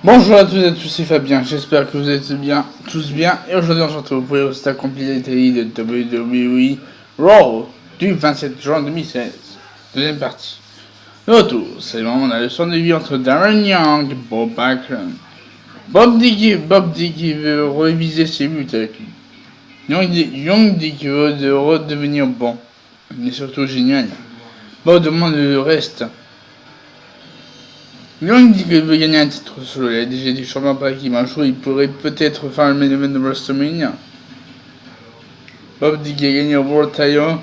Bonjour à tous et à tous, c'est Fabien, j'espère que vous êtes bien, tous bien, et aujourd'hui on se retrouve pour le résultat complet de l'Italie de WWE Raw du 27 juin 2016, deuxième partie. Le retour, c'est le moment de la leçon de vie entre Darren Young et Bob Backlund. Bob dit qu'il veut réviser ses buts avec lui. Young dit qu'il veut redevenir bon, mais surtout génial. Bob demande le reste. Young dit qu'il veut gagner un titre solo. Il a déjà dit champion par équipe. Un jour, il pourrait peut-être faire le main event de WrestleMania. Bob dit qu'il a gagné au World Title.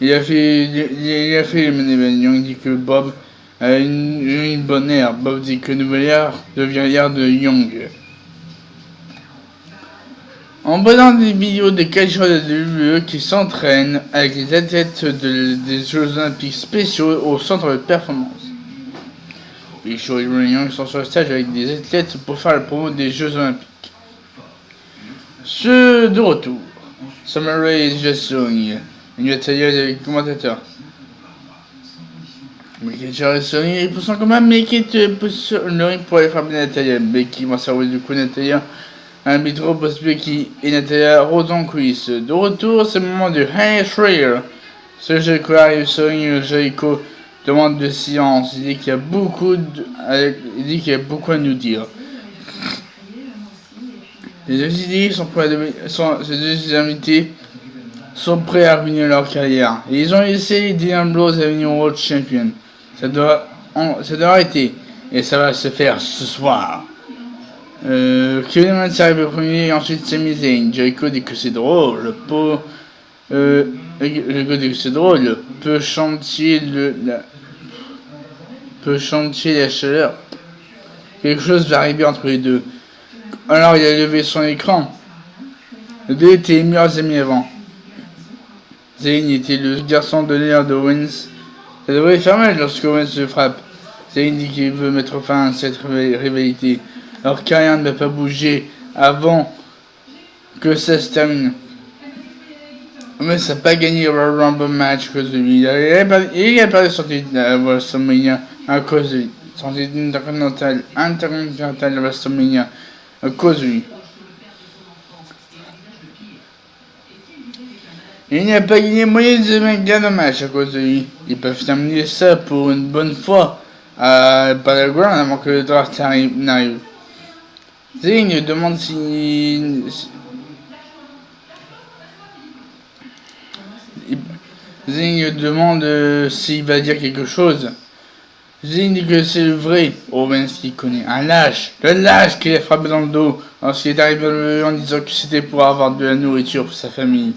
Il a fait le main event. Young dit que Bob a une bonne ère. Bob dit que nouvelle ère devient l'ère de Young. En voyant des vidéos de catcheurs de WWE qui s'entraînent avec les athlètes des Jeux Olympiques spéciaux au centre de performance. Les Show et Young sont sur le stage avec des athlètes pour faire la promo des Jeux Olympiques. Ceux de retour. Summer Rae et Jess Young. Une Natalia avec le commentateur. Becky et Sony, ils poussent quand même Becky sur le ring pour aller frapper Natalia. Becky va servir du coup Natalia. Un bitro post Becky et Natalia Rodon Quiz. De retour, c'est le moment du Hey Schreier. Ce Jericho arrive sur le Jericho demande de silence. Il dit qu'il y a beaucoup à nous dire. Les deux invités sont prêts à ruiner leur carrière. Et ils ont essayé Dean Ambrose à devenir World Champion. Ça doit arrêter. Et ça va se faire ce soir. Kevin Owens arrive le premier et ensuite Sami Zayn. Jericho dit que c'est drôle. Jericho dit que c'est drôle. Peut chanter la chaleur. Quelque chose va arriver entre les deux. Alors il a levé son écran. Les deux étaient les meilleurs amis avant. Zayn était le garçon de l'air de Owens. Ça devrait faire mal lorsque Owens se frappe. Zayn dit qu'il veut mettre fin à cette rivalité. Leur carrière ne va pas bouger avant que ça se termine. Owens n'a pas gagné le Royal Rumble match à cause de lui. Il a perdu son titre à WrestleMania à cause de lui. Son titre intercontinental de WrestleMania à cause de lui. Il n'a pas gagné moyen de gagner un match à cause de lui. Ils peuvent terminer ça pour une bonne fois à Battleground avant que le draft n'arrive. Zayn demande s'il va dire quelque chose. Zayn dit que c'est le vrai Owens qu'il connaît. Un lâche. Le lâche qui l'a frappé dans le dos lorsqu'il est arrivé en disant que c'était pour avoir de la nourriture pour sa famille.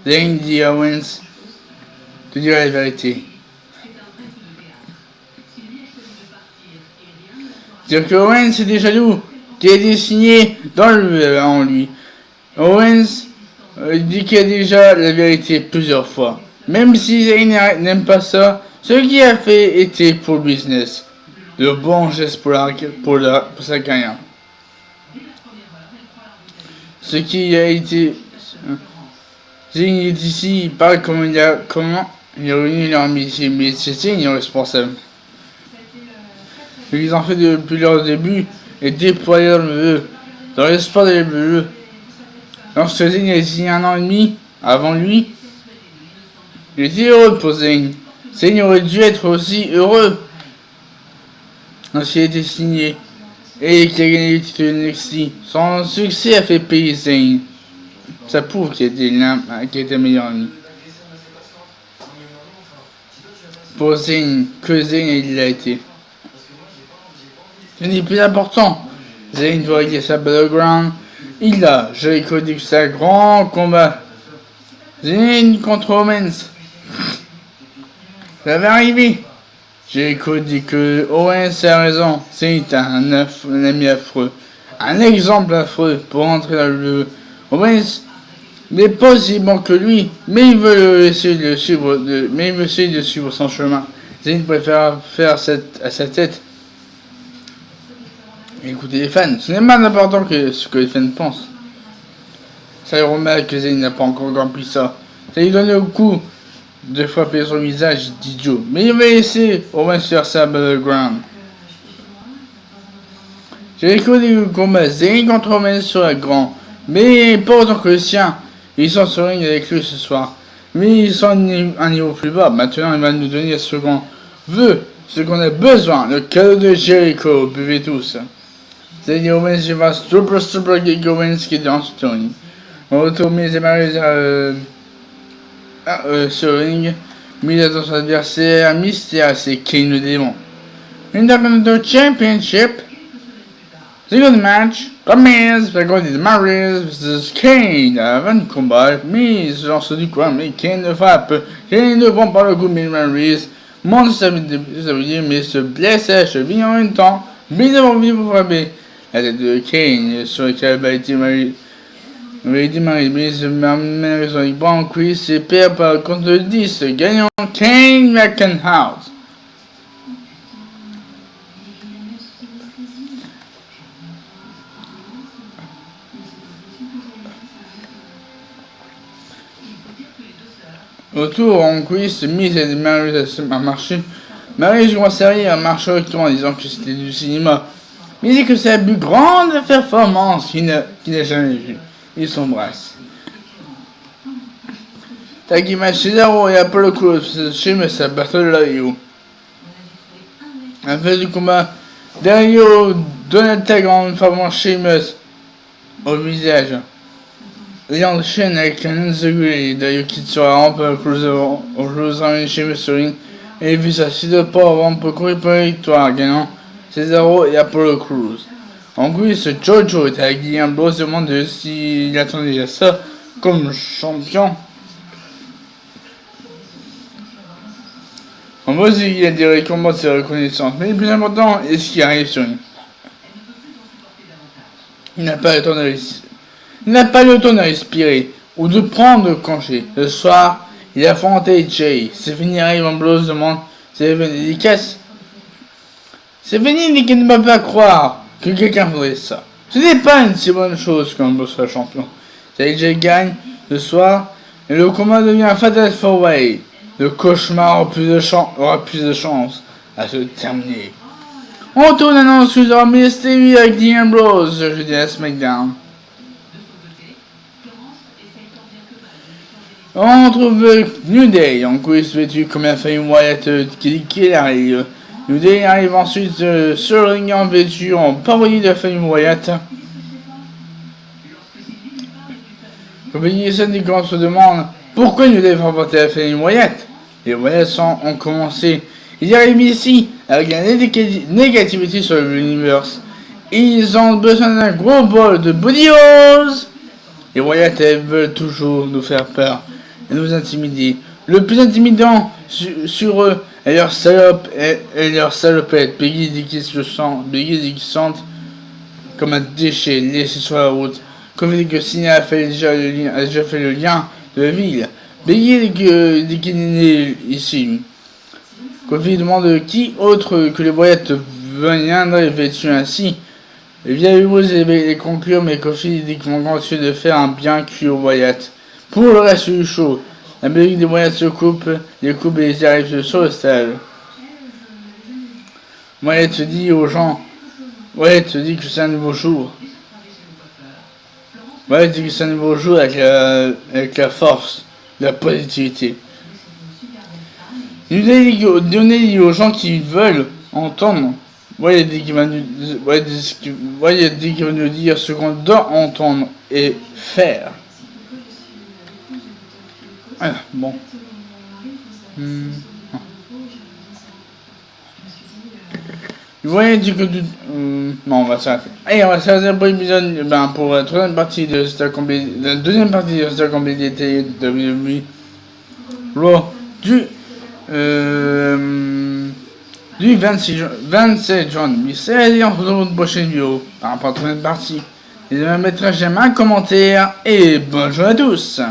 Zayn dit à Owens de dire la vérité. Dire que Owens était jaloux, qu'il a été signé en lui. Owens dit qu'il a déjà la vérité plusieurs fois. Même si Zayn n'aime pas ça, ce qu'il a fait était pour le business. Le bon geste pour sa carrière. Ce qui a été... Zayn est ici, il parle comment il a réuni leur amitié, mais c'est Zayn le responsable. Ce qu'ils ont fait depuis leur début est déployé dans l'espoir de l'EVE. Lorsque Zayn a signé 1 an et demi avant lui, il était heureux pour Zayn. Zayn aurait dû être aussi heureux lorsqu'il a été signé et qu'il a gagné le titre de NXT. Son succès a fait payer Zayn. Ça prouve qu'il était meilleur ami. Pour Zayn, que Zayn il l'a été. Ce n'est plus important. Zayn doit régler sa Battleground. Il a. Jericho dit que c'est un grand combat. Zayn contre Owens. Ça va arriver. Jericho dit que Owens a raison. C'est un ami affreux. Un exemple affreux pour entrer dans le... Owens n'est pas aussi bon que lui, mais il veut essayer de suivre son chemin. Zayn préfère faire à sa tête. Écoutez les fans, ce n'est pas important que ce que les fans pensent. Ça lui remarque que Zayn n'a pas encore rempli ça. Ça lui donne le coup de frapper son visage d'idiot. Mais il va laisser Owens faire sa Battleground. Jericho dit le combat Zayn contre Roman sera grand, mais pas autant que le sien. Ils sont sur le ring avec lui ce soir. Mais ils sont à un niveau plus bas. Maintenant, il va nous donner ce qu'on veut, ce qu'on a besoin. Le cadeau de Jericho, buvez tous. Zayn Owens, je vais super Gig Owens qui est dans ce ring. On retourne mes émarges sur le ring. Mis à son adversaire, Mystère, c'est Kane le démon. Intercontinental Championship. Second match, The Miz, contre Maryse vs Kane. Avant le combat, Miz lance du coin, mais Kane le frappe. Kane ne prend pas le coup, mais Maryse monte sa vie, mais se blesse à la cheville en même temps. Miz a envie pour frapper la tête de Kane, sur lequel a été Maryse. Miz m'amène son bras en cuisse et perd par contre le 10, gagnant Kane McIntyre. Autour en cuisse, Miz et Maryse a marché. Maryse commence à rire, marche correctement en disant que c'était du cinéma. Mais il dit que c'est la plus grande performance qu'il n'a jamais vue. Ils s'embrassent. Tag match Cesaro et Apollo Crews Sheamus à Battle Royale. À la fin du combat, Dario donne un tag en formant Sheamus au visage. Il enchaîne avec un Enziguri, Dario quitte sur la rampe, Crews ramène Sheamus sur ring et il vit sa suite de pas avant pour courir pour la victoire, gagnant Cesaro et Apollo Crews. En coulisses, Jojo est avec Guillaume Bros demande s'il attendait déjà ça comme champion. En musique, il a des récompenses et reconnaissances, mais le plus important est ce qui arrive sur lui. Il n'a pas le temps de respirer ou de prendre congé. Le soir, il a affronté Jay. C'est fini, arrive en Bros demande c'est une dédicace. C'est fini, mais qu'il ne va pas croire que quelqu'un ferait ça. Ce n'est pas une si bonne chose quand Bros soit champion. Jay gagne le soir et le combat devient un Fatal 4-Way. Le cauchemar aura plus de chance à se terminer. On tourne annonce que nous Mystery avec The Ambrose jeudi à SmackDown. On trouve New Day en coulisses vêtu comme un Fame Wyatt qui arrive. New Day arrive ensuite sur le ring en vêtu en parodie de Fame Wyatt. Compagnie syndicale se demande pourquoi New Day va voter à Fame Wyatt. Les Wyatt ont commencé. Ils arrivent ici avec la négativité sur l'univers. Ils ont besoin d'un gros bol de body horse. Les Wyatt veulent toujours nous faire peur et nous intimider. Le plus intimidant sur eux est leur salope et leur salopette. Peggy dit qu'ils se sentent comme un déchet laissé sur la route. Kofi dit que Cena a déjà fait le lien de la ville. Peggy dit qu'il est né ici. Kofi demande qui autre que les Wyatt viendraient vêtus ainsi. Il vient les conclure, mais Kofi dit qu'il continue de faire un bien cuit aux Wyatt. Pour le reste du show, la musique des Wyatt se coupe, les coupes et les arrivent sur le stade. Wyatt dit aux gens, Wyatt dit que c'est un nouveau jour. Wyatt dit que c'est un nouveau jour avec la force, la positivité. Il dit aux gens qui veulent entendre. Wyatt dit qu'il va nous dire ce qu'on doit entendre et faire. Ah, bon. Wyatt dit que non, on va s'arrêter. Allez, on va s'arrêter pour l'épisode. Pour la troisième partie de Star Combat, la deuxième partie de Star Combat d'été de WWE Raw du 27 juin 2016 et on se retrouve dans une prochaine vidéo par rapport à la troisième partie. N'hésitez pas à mettre un j'aime, un commentaire et bonjour à tous.